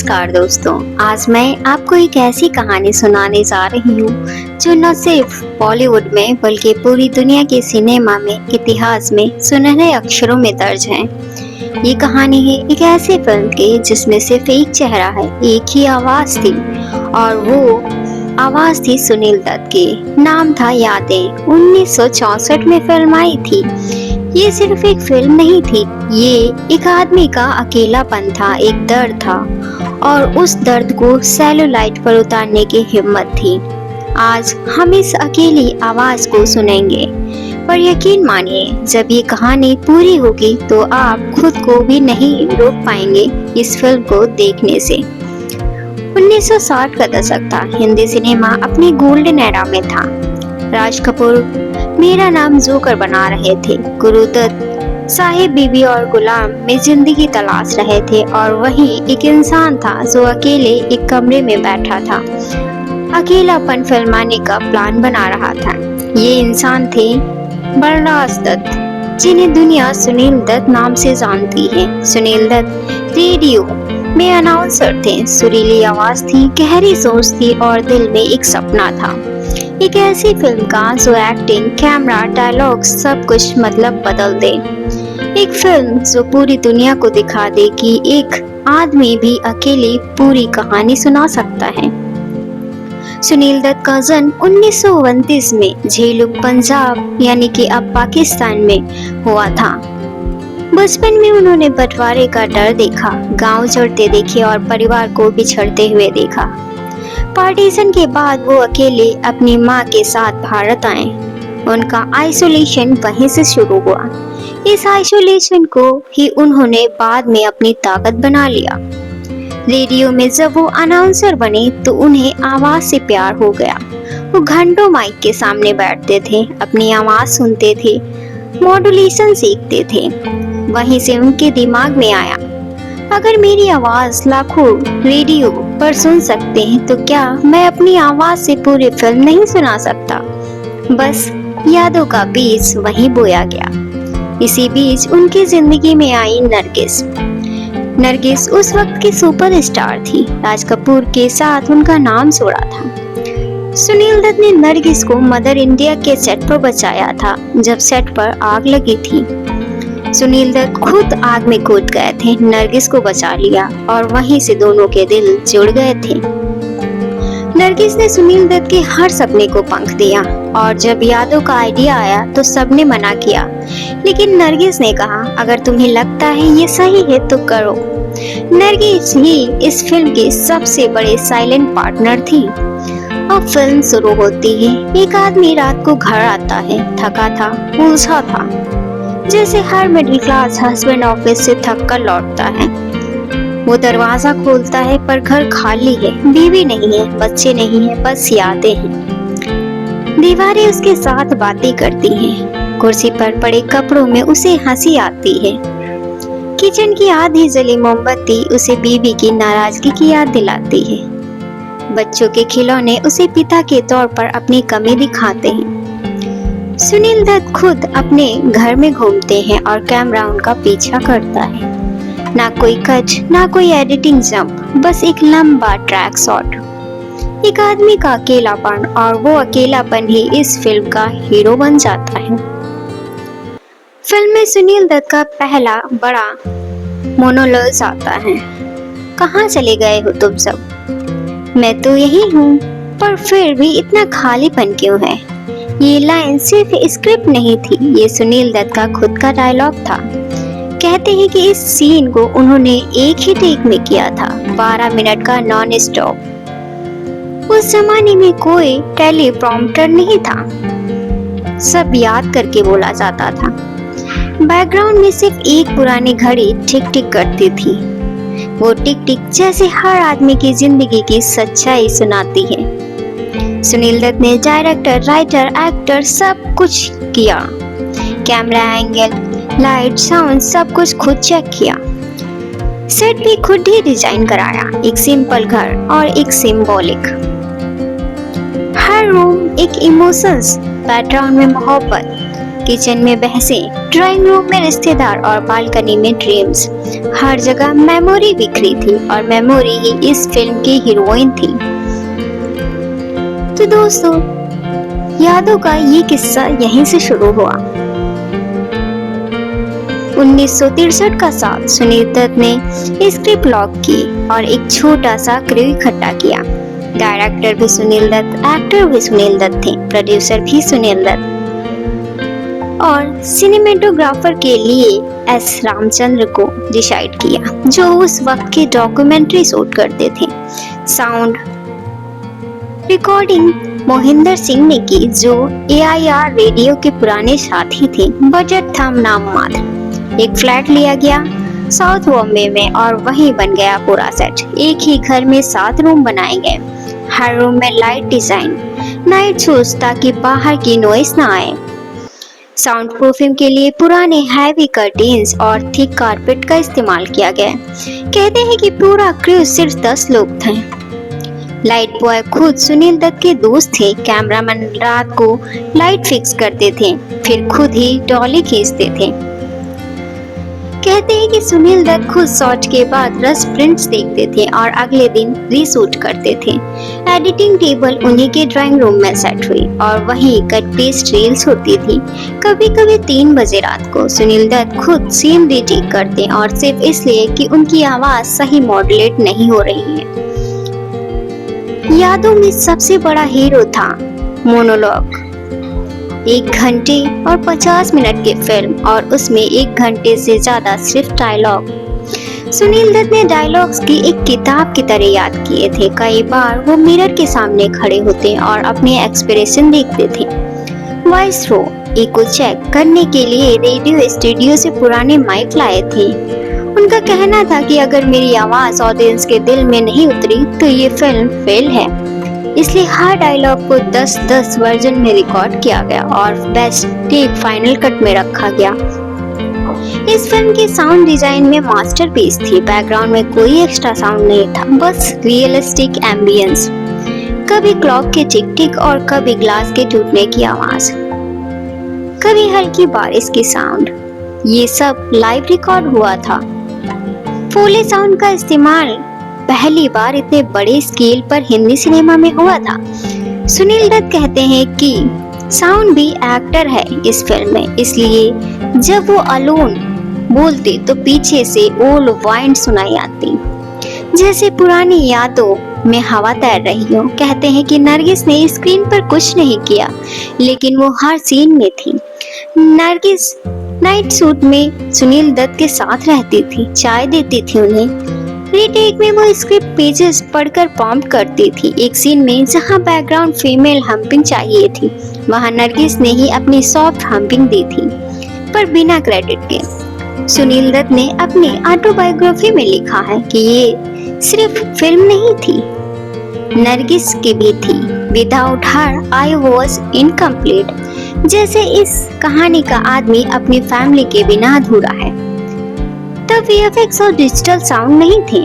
नमस्कार दोस्तों, आज मैं आपको एक ऐसी कहानी सुनाने जा रही हूँ जो न सिर्फ बॉलीवुड में बल्कि पूरी दुनिया के सिनेमा में इतिहास में सुनहरे अक्षरों में दर्ज है। ये कहानी है एक ऐसी फिल्म की जिसमें सिर्फ एक चेहरा है, एक ही आवाज थी और वो आवाज थी सुनील दत्त की। नाम था यादें। 1964 में फिल्म आई थी। ये सिर्फ एक फिल्म नहीं थी, ये एक आदमी का अकेलापन था, एक दर्द था और उस दर्द को सेलुलाइट पर उतारने की हिम्मत थी। आज हम इस अकेली आवाज को सुनेंगे, पर यकीन मानिए जब ये कहानी पूरी होगी तो आप खुद को भी नहीं रोक पाएंगे इस फिल्म को देखने से। 1960 का दशक था। हिंदी सिनेमा अपनी गोल्डन एरा में था। राज कपूर मेरा नाम जोकर बना रहे थे, गुरुदत्त साहिब बीबी और गुलाम में जिंदगी तलाश रहे थे और वहीं एक इंसान था जो अकेले एक कमरे में बैठा था, अकेलापन फिल्माने का प्लान बना रहा था। ये इंसान थे बलराज दत्त, जिन्हें दुनिया सुनील दत्त नाम से जानती है। सुनील दत्त रेडियो में अनाउंसर थे। सुरीली आवाज थी, गहरी सोच थी और दिल में एक सपना था, एक ऐसी फिल्म का जो एक्टिंग, कैमरा, डायलॉग सब कुछ मतलब बदल दे। एक फिल्म जो पूरी दुनिया को दिखा दे कि एक आदमी भी अकेली पूरी कहानी सुना सकता है। सुनील दत्त का जन्म 1929 में झेलम, पंजाब यानी कि अब पाकिस्तान में हुआ था। बचपन में उन्होंने बंटवारे का डर देखा, गांव चढ़ते देखे और परिवार को बिछड़ते हुए देखा। पार्टीशन के बाद वो अकेले अपनी माँ के साथ भारत आए। उनका आइसोलेशन वहीं से शुरू हुआ। इस आइसोलेशन को ही उन्होंने बाद में अपनी ताकत बना लिया। रेडियो में जब वो अनाउंसर बने तो उन्हें आवाज से प्यार हो गया। वो घंटों माइक के सामने बैठते थे, अपनी आवाज सुनते थे, मॉड्यूलेशन सीखते थे। वहीं से उनके दिमाग में आया, अगर मेरी आवाज लाखों रेडियो पर सुन सकते हैं तो क्या मैं अपनी आवाज से पूरी फिल्म नहीं सुना सकता। बस यादों का बीज वहीं बोया गया। इसी बीच उनकी जिंदगी में आई नरगिस। नरगिस उस वक्त की सुपरस्टार थी। राज कपूर के साथ उनका नाम जोड़ा था। सुनील दत्त ने नरगिस को मदर इंडिया के सेट पर बचाया था जब सेट पर आग लगी थी। सुनील दत्त खुद आग में कूद गए थे, नरगिस को बचा लिया और वहीं से दोनों के दिल जुड़ गए थे। नरगिस ने सुनील दत्त के हर सपने को पंख दिया और जब यादों का आइडिया आया तो सबने मना किया, लेकिन नरगिस ने कहा, अगर तुम्हें लगता है ये सही है तो करो। नरगिस ही इस फिल्म के सबसे बड़े साइलेंट पार्टनर थी। अब फिल्म शुरू होती है। एक आदमी रात को घर आता है, थका था, उलझा था, जैसे हर मिडिल क्लास हस्बैंड ऑफिस से थक कर लौटता है। वो दरवाजा खोलता है पर घर खाली है, बीवी नहीं है, बच्चे नहीं है, बस यादें हैं। दीवारें उसके साथ बातें करती हैं। कुर्सी पर पड़े कपड़ों में उसे हंसी आती है। किचन की आधी जली मोमबत्ती उसे बीवी की नाराजगी की याद दिलाती है। बच्चों के खिलौने उसे पिता के तौर पर अपनी कमी दिखाते हैं। सुनील दत्त खुद अपने घर में घूमते हैं और कैमरा उनका पीछा करता है। ना कोई कट, ना कोई एडिटिंग जंप, बस एक लंबा ट्रैक शॉट। एक आदमी का अकेलापन और वो अकेलापन ही इस फिल्म का हीरो बन जाता है। फिल्म में सुनील दत्त का पहला बड़ा मोनोलॉग आता है, कहाँ चले गए हो तुम सब, मैं तो यही हूँ, पर फिर भी इतना खालीपन क्यों है। ये लाइन सिर्फ स्क्रिप्ट नहीं थी, ये सुनील दत्त का खुद का डायलॉग था। कहते हैं कि इस सीन को उन्होंने एक ही टेक में किया था, 12 मिनट का नॉन स्टॉप। उस जमाने में कोई टेलीप्रॉम्प्टर नहीं था, सब याद करके बोला जाता था। बैकग्राउंड में सिर्फ एक पुरानी घड़ी टिक टिक करती थी। वो टिक टिक जैसे हर आदमी की जिंदगी की सच्चाई सुनाती है। सुनील दत्त ने डायरेक्टर, राइटर, एक्टर सब कुछ किया। कैमरा एंगल, लाइट, साउंड सब कुछ खुद चेक किया। सेट भी खुद ही डिजाइन कराया, एक सिंपल घर और एक सिंबॉलिक। हर रूम एक इमोशंस, बैकग्राउंड में मोहब्बत, किचन में बहसें, ड्राइंग रूम में रिश्तेदार और बालकनी में ड्रीम्स। हर जगह मेमोरी बिखरी थी और मेमोरी ही इस फिल्म की हीरोइन थी। तो दोस्तों, यादों का ये किस्सा यहीं से शुरू हुआ। 1963 का साल सुनील दत्त ने स्क्रिप्ट लॉक की और एक छोटा सा क्रू इकट्ठा किया। डायरेक्टर भी सुनील दत्त, एक्टर भी सुनील दत्त थे, प्रोड्यूसर भी सुनील दत्त और सिनेमेटोग्राफर के लिए एस रामचंद्र को डिसाइड किया, जो उस वक्त की डॉक्यूमेंट्री शूट करते थे। साउंड रिकॉर्डिंग मोहिंदर सिंह ने की, जो AIR रेडियो के पुराने साथी थे। बजट था नाम मात्र। एक फ्लैट लिया गया साउथ बॉम्बे में और वहीं बन गया पूरा सेट। एक ही घर में 7 रूम बनाए गए। हर रूम में लाइट डिजाइन, नाइट शोज ताकि बाहर की नॉइस ना आए। साउंड प्रूफिंग के लिए पुराने हैवी कर्टेन्स और थिक कारपेट का इस्तेमाल किया गया। कहते हैं कि पूरा क्रू सिर्फ 10 लोग थे। लाइट बॉय खुद सुनील दत्त के दोस्त थे। कैमरामैन रात को लाइट फिक्स करते थे, फिर खुद ही डॉली खींचते थे। कहते हैं कि सुनील दत्त खुद शॉट के बाद रस प्रिंट्स देखते थे और अगले दिन रीशूट करते थे। एडिटिंग टेबल उन्हीं के ड्राइंग रूम में सेट हुई और वहीं कट पेस्ट रील्स होती थी। कभी कभी 3 बजे रात को सुनील दत्त खुद सीन रीटेक करते और सिर्फ इसलिए कि उनकी आवाज सही मॉड्यूलेट नहीं हो रही है। यादों में सबसे बड़ा हीरो था मोनोलॉग। 1 घंटे और 50 मिनट की फिल्म और उसमें 1 घंटे से ज्यादा सिर्फ डायलॉग। सुनील दत्त ने डायलॉग्स की एक किताब की तरह याद किए थे। कई बार वो मिरर के सामने खड़े होते और अपने एक्सप्रेशन देखते थे। वॉइस रो इको चेक करने के लिए रेडियो स्टूडियो से पुराने माइक लाए थे। उनका कहना था कि अगर मेरी आवाज ऑडियंस के दिल में नहीं उतरी तो ये फिल्म फेल है। इसलिए हर डायलॉग को 10-10 वर्जन में रिकॉर्ड किया गया और बेस्ट टेक फाइनल कट में रखा गया। इस फिल्म की साउंड डिजाइन में मास्टरपीस थी। बैकग्राउंड में कोई एक्स्ट्रा साउंड नहीं था, बस रियलिस्टिक एम्बियंस। कभी क्लॉक के टिक टिक और कभी ग्लास के टूटने की आवाज, कभी हल्की बारिश की साउंड। ये सब लाइव रिकॉर्ड हुआ था। फोले साउंड का इस्तेमाल पहली बार इतने बड़े स्केल पर हिंदी सिनेमा में हुआ था। सुनील दत्त कहते हैं कि साउंड भी एक्टर है इस फिल्म में, इसलिए जब वो अलोन बोलते तो पीछे से ओल्ड वाइंड सुनाई आती, जैसे पुरानी यादों में हवा तैर रही हो। कहते हैं कि नरगिस ने स्क्रीन पर कुछ नहीं किया, लेकिन वो हर सीन में थी। नरगिस नाइट सूट में सुनील दत्त के साथ रहती थी, चाय देती थी उन्हें। रीटेक में वो स्क्रिप्ट पेजेस पढ़कर प्रॉम्प्ट करती थी। एक सीन में जहां बैकग्राउंड फीमेल हम्पिंग चाहिए थी, वहां नरगिस ने ही अपनी सॉफ्ट हम्पिंग दी थी, पर बिना क्रेडिट के। सुनील दत्त ने अपनी ऑटोबायोग्राफी में लिखा है कि ये सिर्फ फिल्म नहीं थी, नरगिस की भी थी। Without her I was incomplete. जैसे इस कहानी का आदमी अपनी फैमिली के बिना अधूरा है। तब VFX और डिजिटल साउंड नहीं थे।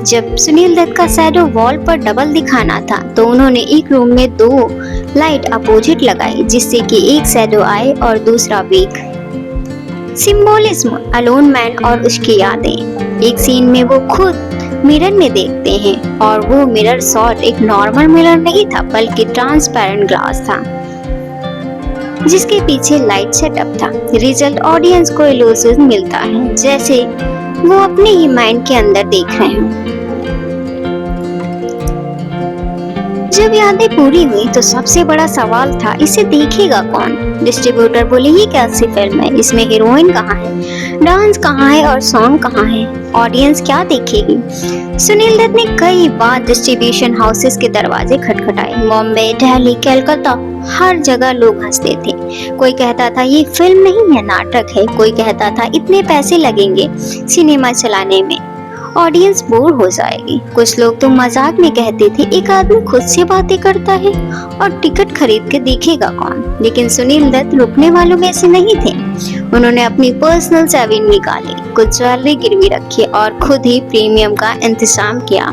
जब सुनील दत्त का शैडो वॉल पर डबल दिखाना था तो उन्होंने एक रूम में 2 लाइट अपोजिट लगाई, जिससे कि एक शैडो आए और दूसरा वीक। सिंबोलिज्म अलोन मैन और उसकी यादें। एक सीन में वो खुद मिरर में देखते हैं और वो मिरर शॉट एक नॉर्मल मिरर नहीं था, बल्कि ट्रांसपेरेंट ग्लास था जिसके पीछे लाइट सेटअप था। रिजल्ट ऑडियंस को इल्यूजन मिलता है जैसे वो अपने ही माइंड के अंदर देख रहे हैं। जब यादें पूरी हुई तो सबसे बड़ा सवाल था, इसे देखेगा कौन? डिस्ट्रीब्यूटर बोले ये कैसी फिल्म है, इसमें हीरोइन कहाँ है, डांस कहाँ है और सॉन्ग कहाँ है, ऑडियंस क्या देखेगी? सुनील दत्त ने कई बार डिस्ट्रीब्यूशन हाउसेस के दरवाजे खटखटाए। बॉम्बे, दिल्ली, कलकत्ता, हर जगह लोग हंसते थे। कोई कहता था ये फिल्म नहीं है, नाटक है। कोई कहता था इतने पैसे लगेंगे सिनेमा चलाने में, ऑडियंस बोर हो जाएगी। कुछ लोग तो मजाक में कहते थे एक आदमी खुद से बातें करता है और टिकट खरीद के देखेगा कौन? लेकिन सुनील दत्त रुकने वालों में से नहीं थे। उन्होंने अपनी पर्सनल सेविंग निकाली, कुछ ज्वेलरी गिरवी रखी और खुद ही प्रीमियम का इंतजाम किया।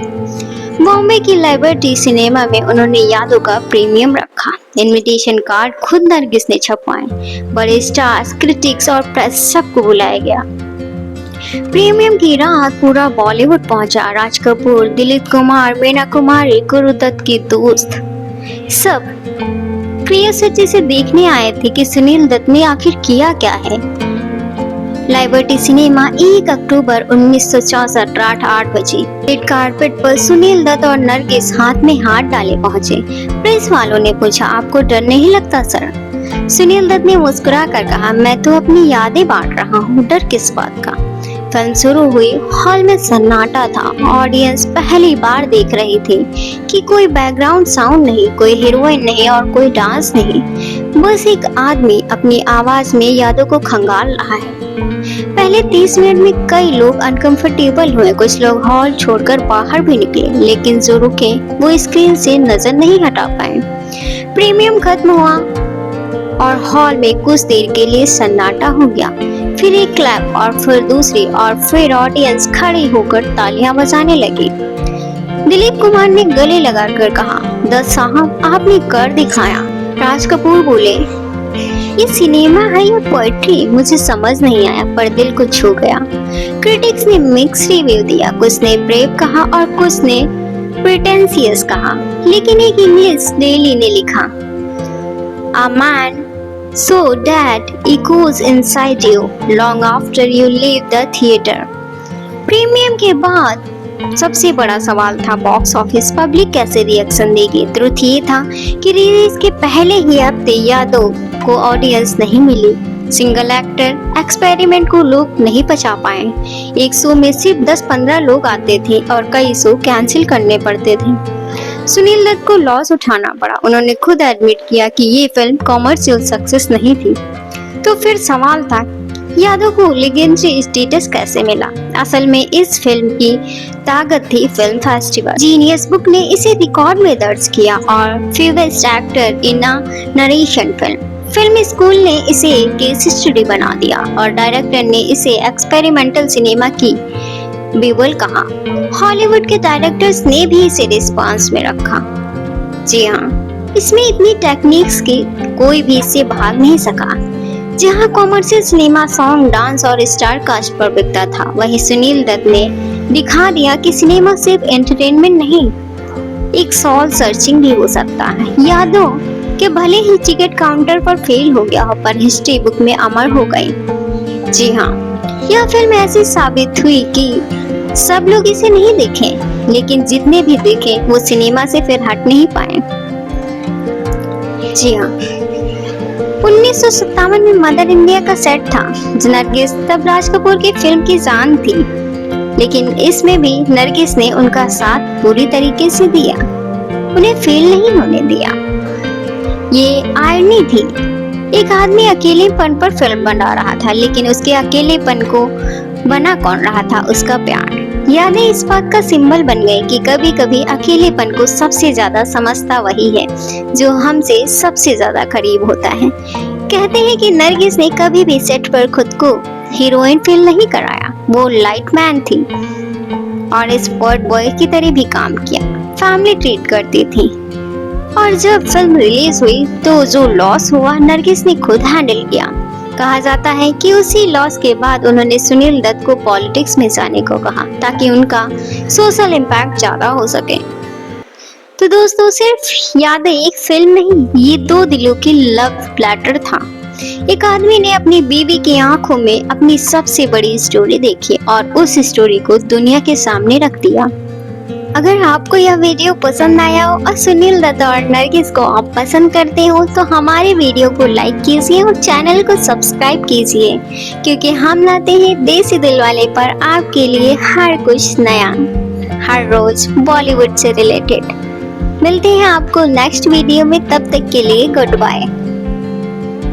बॉम्बे की लिबर्टी सिनेमा में उन्होंने यादों का प्रीमियम रखा। रखा। इनविटेशन कार्ड खुद नरगिस ने छपवाए। बड़े स्टार्स, क्रिटिक्स और प्रेस सबको बुलाया गया। प्रीमियम की रात पूरा बॉलीवुड पहुंचा। राज कपूर, दिलीप कुमार, मीना कुमारी, गुरु दत्त की दोस्त सब क्यूरियोसिटी से देखने आए थे कि सुनील दत्त ने आखिर किया क्या है। लाइबर्टी सिनेमा 1 अक्टूबर 1964 रात 8 बजे। रेड कारपेट पर सुनील दत्त और नरगिस हाथ में हाथ डाले पहुंचे। प्रेस वालों ने पूछा, आपको डर नहीं लगता सर? सुनील दत्त ने मुस्कुरा कर कहा, मैं तो अपनी यादें बांट रहा हूँ, डर किस बात का। फिल्म शुरू हुई। हॉल में सन्नाटा था। ऑडियंस पहली बार देख रही थी कि कोई बैकग्राउंड साउंड नहीं, कोई हीरोइन नहीं और कोई डांस नहीं, बस एक आदमी अपनी आवाज में यादों को खंगाल रहा है। पहले 30 मिनट में कई लोग अनकंफर्टेबल हुए, कुछ लोग हॉल छोड़कर बाहर भी निकले, लेकिन जो रुके वो स्क्रीन से नजर नहीं हटा पाए। प्रीमियम खत्म हुआ और हॉल में कुछ देर के लिए सन्नाटा हो गया। फिर एक क्लैप और फिर दूसरी और फिर ऑडियंस खड़ी होकर तालियां बजाने लगी। दिलीप कुमार ने गले लगाकर कहा, दत्त साहब आपने कर दिखाया। राज कपूर बोले, ये सिनेमा है या पोएट्री, मुझे समझ नहीं आया पर दिल को छू गया। क्रिटिक्स ने मिक्स रिव्यू दिया, कुछ ने ब्रेव कहा और कुछ ने प्रिटेंशियस कहा, लेकिन एक इंग्लिश डेली ने लिखा, A man so that echoes inside you long after you leave the theater। Premium के बाद सबसे बड़ा सवाल था बॉक्स ऑफिस, पब्लिक कैसे रिएक्शन देगी। ट्रुथ ये था कि रिलीज के पहले ही हफ्ते यादव को ऑडियंस नहीं मिली। सिंगल एक्टर एक्सपेरिमेंट को लोग नहीं पचा पाए। एक शो में सिर्फ 10-15 लोग आते थे और कई शो कैंसिल करने पड़ते थे। सुनील दत्त को लॉस उठाना पड़ा। उन्होंने खुद एडमिट किया कि ये फिल्म कॉमर्शियल सक्सेस नहीं थी। तो फिर सवाल था, यादव को लेजेंडरी स्टेटस कैसे मिला? असल में इस फिल्म की ताकत थी फिल्म फेस्टिवल। जीनियस बुक ने इसे रिकॉर्ड में दर्ज किया और favourite actor in a narration film school ने इसे केस स्टडी बना दिया और डायरेक्टर ने इसे एक्सपेरिमेंटल सिनेमा की बीबल कहा। हॉलीवुड के डायरेक्टर्स ने भी इसे रिस्पांस में रखा। जी हाँ, इसमें इतनी टेक्निक्स की कोई भी इससे भाग नहीं सका। जहाँ कॉमर्शियल सिनेमा सॉन्ग, डांस और स्टार कास्ट पर बिकता था, वहीं सुनील दत्त ने दिखा दिया कि सिनेमा सिर्फ एंटरटेनमेंट नहीं, एक सॉल सर्चिंग भी हो सकता है। यादव कि भले ही टिकट काउंटर पर फेल हो गया हो पर हिस्ट्री बुक में अमर हो गई। जी हाँ, यह फिल्म ऐसी साबित हुई कि सब लोग इसे नहीं देखे, लेकिन जितने भी देखे वो सिनेमा से फिर हट नहीं पाए। जी हाँ, 1957 में मदर इंडिया का सेट था। नरगिस तब राज कपूर की फिल्म की जान थी, लेकिन इसमें भी नरगिस ने उनका साथ पूरी तरीके से दिया, उन्हें फेल नहीं होने दिया। ये आयरनी थी, एक आदमी अकेलेपन पर फिल्म बना रहा था, लेकिन उसके अकेलेपन को बना कौन रहा था? उसका प्यार। यादें इस बात का सिंबल बन गई कि कभी कभी अकेलेपन को सबसे ज्यादा समझता वही है जो हमसे सबसे ज्यादा करीब होता है। कहते हैं कि नरगिस ने कभी भी सेट पर खुद को हीरोइन फील नहीं कराया। वो लाइट मैन थी और स्पॉट बॉय की तरह भी काम किया, फैमिली ट्रीट करती थी। और जब फिल्म रिलीज हुई तो जो लॉस हुआ नरगिस ने खुद हैंडल किया। कहा जाता है कि उसी लॉस के बाद उन्होंने सुनील दत्त को पॉलिटिक्स में जाने को कहा ताकि उनका सोशल इम्पैक्ट ज्यादा हो सके। तो दोस्तों, सिर्फ यादें एक फिल्म नहीं, ये दो दिलों की लव लेटर था। एक आदमी ने अपनी बीवी की आंखों में अपनी सबसे बड़ी स्टोरी देखी और उस स्टोरी को दुनिया के सामने रख दिया। अगर आपको यह वीडियो पसंद आया हो और सुनील दत्त और नरगिस को आप पसंद करते हो तो हमारे वीडियो को लाइक कीजिए और चैनल को सब्सक्राइब कीजिए, क्योंकि हम लाते हैं देसी दिलवाले पर आपके लिए हर कुछ नया, हर रोज बॉलीवुड से रिलेटेड। मिलते हैं आपको नेक्स्ट वीडियो में, तब तक के लिए गुड बाय।